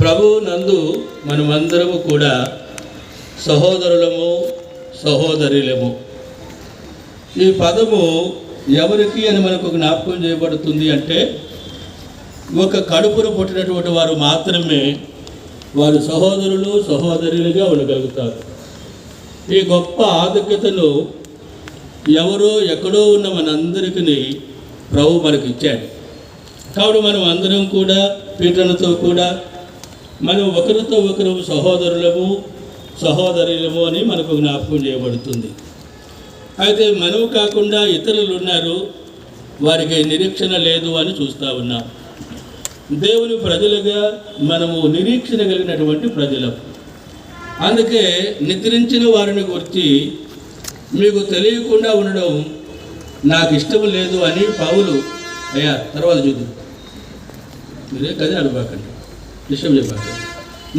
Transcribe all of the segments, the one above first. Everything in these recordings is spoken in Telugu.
ప్రభువు నందు మనమందరము కూడా సహోదరులము, సహోదరులము. ఈ పదము ఎవరికి అని మనకు జ్ఞాపకం చేయబడుతుంది అంటే, ఒక కడుపును పుట్టినటువంటి వారు మాత్రమే వారు సహోదరులు, సహోదరులుగా ఉండగలుగుతారు. ఈ గొప్ప ఆధిక్యతను ఎవరో ఎక్కడో ఉన్న మనందరికీ ప్రభు మనకి ఇచ్చాడు. కాబట్టి మనం అందరం కూడా పీఠనతో కూడా మనం ఒకరితో ఒకరు సహోదరులము, సహోదరులము అని మనకు జ్ఞాపకం చేయబడుతుంది. అయితే మనము కాకుండా ఇతరులు ఉన్నారు, వారికి నిరీక్షణ లేదు అని చూస్తూ ఉన్నాం. దేవుని ప్రజలుగా మనము నిరీక్షణ కలిగినటువంటి ప్రజలం. అందుకే నిద్రించిన వారిని గురించి మీకు తెలియకుండా ఉండడం నాకు ఇష్టం లేదు అని పౌలు, అయ్యా తర్వాత చూద్దాం, మీరే కదే అడగకండి, విషయం చెప్పండి.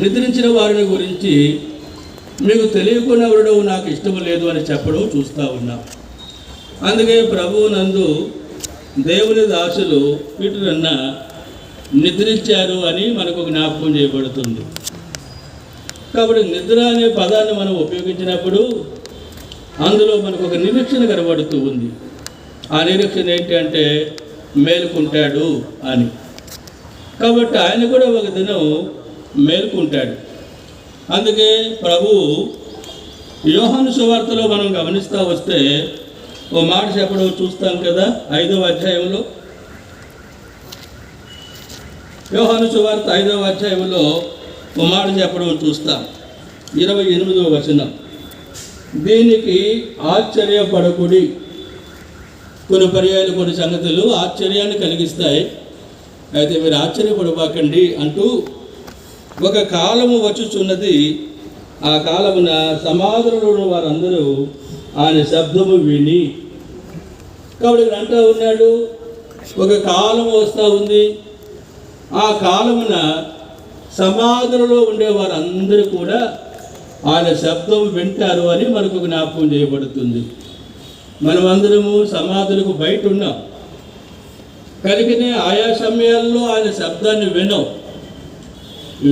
నిద్రించిన వారిని గురించి మీకు తెలియకుండా ఉండడం నాకు ఇష్టం లేదు అని చెప్పడం చూస్తూ ఉన్నాం. అందుకే ప్రభువు నందు దేవుని దాసులు వీటినన్న నిద్రించారు అని మనకు జ్ఞాపకం చేయబడుతుంది. కాబట్టి నిద్ర అనే పదాన్ని మనం ఉపయోగించినప్పుడు అందులో మనకు ఒక నిరీక్షణ కనబడుతూ ఉంది. ఆ నిరీక్షణ ఏంటి అంటే మేలుకుంటాడు అని. కాబట్టి ఆయన కూడా ఒక దినం మేలుకుంటాడు. అందుకే ప్రభువు యోహాను సువార్తలో మనం గమనిస్తూ వస్తే ఓ మాట చెప్పడం చూస్తాం కదా, 5వ అధ్యాయంలో, యోహాను సువార్త 5వ అధ్యాయంలో ఓ మాట చెప్పడం చూస్తాం. 28వ వచనం, దీనికి ఆశ్చర్యపడకుడి. కొన్ని పర్యాయాలు కొన్ని సంగతులు ఆశ్చర్యాన్ని కలిగిస్తాయి, అయితే మీరు ఆశ్చర్యపడబాకండి అంటూ, ఒక కాలము వచ్చుచున్నది, ఆ కాలమున సమాధులలో ఉన్న వారందరూ ఆయన శబ్దము విని. కాబట్టి ఇక్కడ అంటూ ఉన్నాడు, ఒక కాలము వస్తూ ఉంది, ఆ కాలమున సమాధులలో ఉండే వారందరూ కూడా ఆయన శబ్దం వింటారు అని మనకు జ్ఞాపకం చేయబడుతుంది. మనమందరము సమాధులకు బయట ఉన్నాం కనుకనే ఆయా సమయాల్లో ఆయన శబ్దాన్ని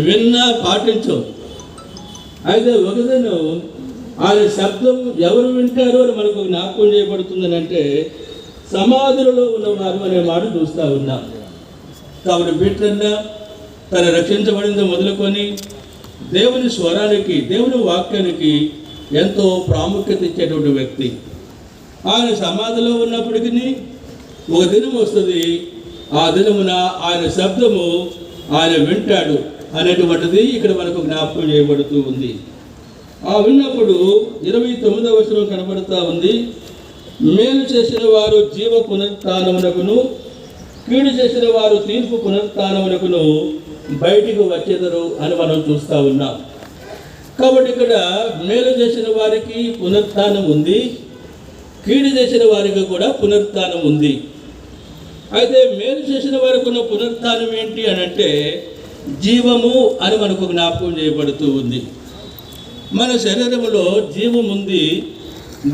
విన్నా పాటించవు. అయితే ఒకదను ఆయన శబ్దం ఎవరు వింటారో అని మనకు జ్ఞాపకం చేయబడుతుందని అంటే సమాధులలో ఉన్నవారు అనే మాట చూస్తూ ఉన్నాం. కాబట్టి వీటిన్నా తను రక్షించబడింది మొదలుకొని దేవుని స్వరానికి, దేవుని వాక్యానికి ఎంతో ప్రాముఖ్యత ఇచ్చేటువంటి వ్యక్తి. ఆయన సమాధిలో ఉన్నప్పటికీ ఒక దినం వస్తుంది, ఆ దినమున ఆయన శబ్దము ఆయన వింటాడు అనేటువంటిది ఇక్కడ మనకు జ్ఞాపకం చేయబడుతూ ఉంది. ఆ విన్నప్పుడు 29వ వచనం కనబడుతూ ఉంది, మేలు చేసిన వారు జీవ పునరుత్థానమునకును, కీడు చేసిన వారు తీర్పు పునరుత్థానమునకును బయటికి వచ్చేదరు అని మనం చూస్తూ ఉన్నాం. కాబట్టి ఇక్కడ మేలు చేసిన వారికి పునరుత్థానం ఉంది, కీడు చేసిన వారికి కూడా పునరుత్థానం ఉంది. అయితే మేలు చేసిన వారికి ఉన్న పునరుత్థానం ఏంటి అని అంటే జీవము అని మనకు జ్ఞాపకం చేయబడుతూ ఉంది. మన శరీరంలో జీవం ఉంది,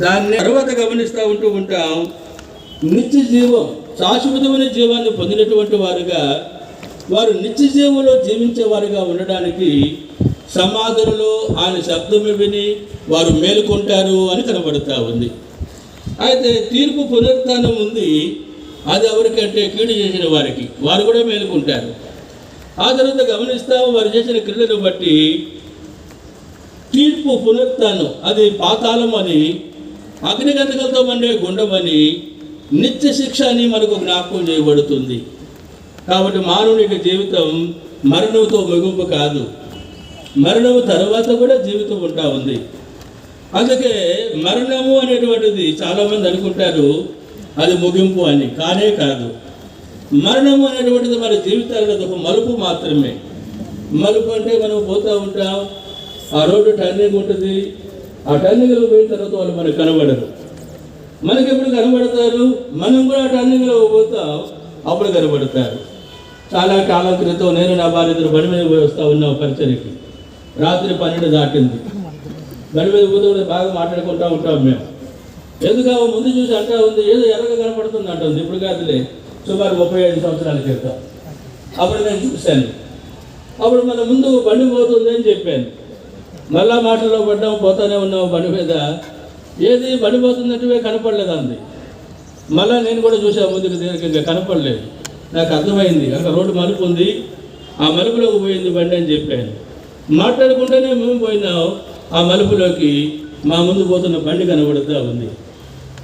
దాన్ని తర్వాత గమనిస్తూ ఉంటాం. నిత్య జీవం, శాశ్వతమైన జీవాన్ని పొందినటువంటి వారుగా, వారు నిత్య జీవంలో జీవించే వారుగా ఉండడానికి సమాధులలో ఆయన శబ్దము విని వారు మేలుకుంటారు అని కనబడుతూ ఉంది. అయితే తీర్పు పునరుత్థానం ఉంది, అది ఎవరికంటే కీడు చేసిన వారికి, వారు కూడా మేలుకుంటారు. ఆ తర్వాత గమనిస్తాము, వారు చేసిన క్రియలను బట్టి తీర్పు పునరుత్థానం, అది పాతాళం అని, అగ్నిగంధకలతో మండే గుండమని, నిత్య శిక్ష అని మనకు జ్ఞాపకం చేయబడుతుంది. కాబట్టి మానవుని జీవితం మరణంతో ముగింపు కాదు, మరణం తర్వాత కూడా జీవితం ఉంటా ఉంది. అందుకే మరణము అనేటువంటిది చాలామంది అనుకుంటారు అది ముగింపు అని, కానే కాదు. మరణము అనేటువంటిది మన జీవితాలలో ఒక మలుపు మాత్రమే. మలుపు అంటే మనం పోతూ ఉంటాం, ఆ రోడ్డు టర్నింగ్ ఉంటుంది, ఆ టర్నింగ్లో పోయిన తర్వాత వాళ్ళు మనకు కనబడరు. మనకి ఎప్పుడు కనబడతారు, మనం కూడా ఆ టర్నింగ్లో పోతాం, అప్పుడు కనబడతారు. చాలా కాలం క్రితం నేను నా భార్య బండి మీద పోయి వస్తూ ఉన్నాం పరిచయకి. రాత్రి 12 దాటింది. బండి మీద పోతే బాగా మాట్లాడుకుంటూ ఉంటాం మేము. ఎందుకు ముందు చూసి అంటా ఉంది, ఏదో ఎర్రగా కనపడుతుంది అంటుంది. ఇప్పుడు కాదులే, సుమారు 35 సంవత్సరాల క్రితం. అప్పుడు నేను చూశాను, అప్పుడు మన ముందు బండి పోతుంది అని చెప్పాను. మళ్ళా మాటల్లో పడ్డాము, పోతానే ఉన్నాము బండి మీద. ఏది బండి పోతున్నట్టువే కనపడలేదు అంది. మళ్ళీ నేను కూడా చూసాను ముందుకు, దీనికి కనపడలేదు. నాకు అర్థమైంది అక్కడ రోడ్డు మలుపు ఉంది, ఆ మలుపులోకి పోయింది బండి అని చెప్పాను. మాట్లాడుకుంటేనే మేము పోయినాం, ఆ మలుపులోకి మా ముందు పోతున్న బండి కనబడుతూ ఉంది.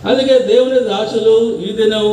అందుకే దేవుని దాసులు ఈ దినం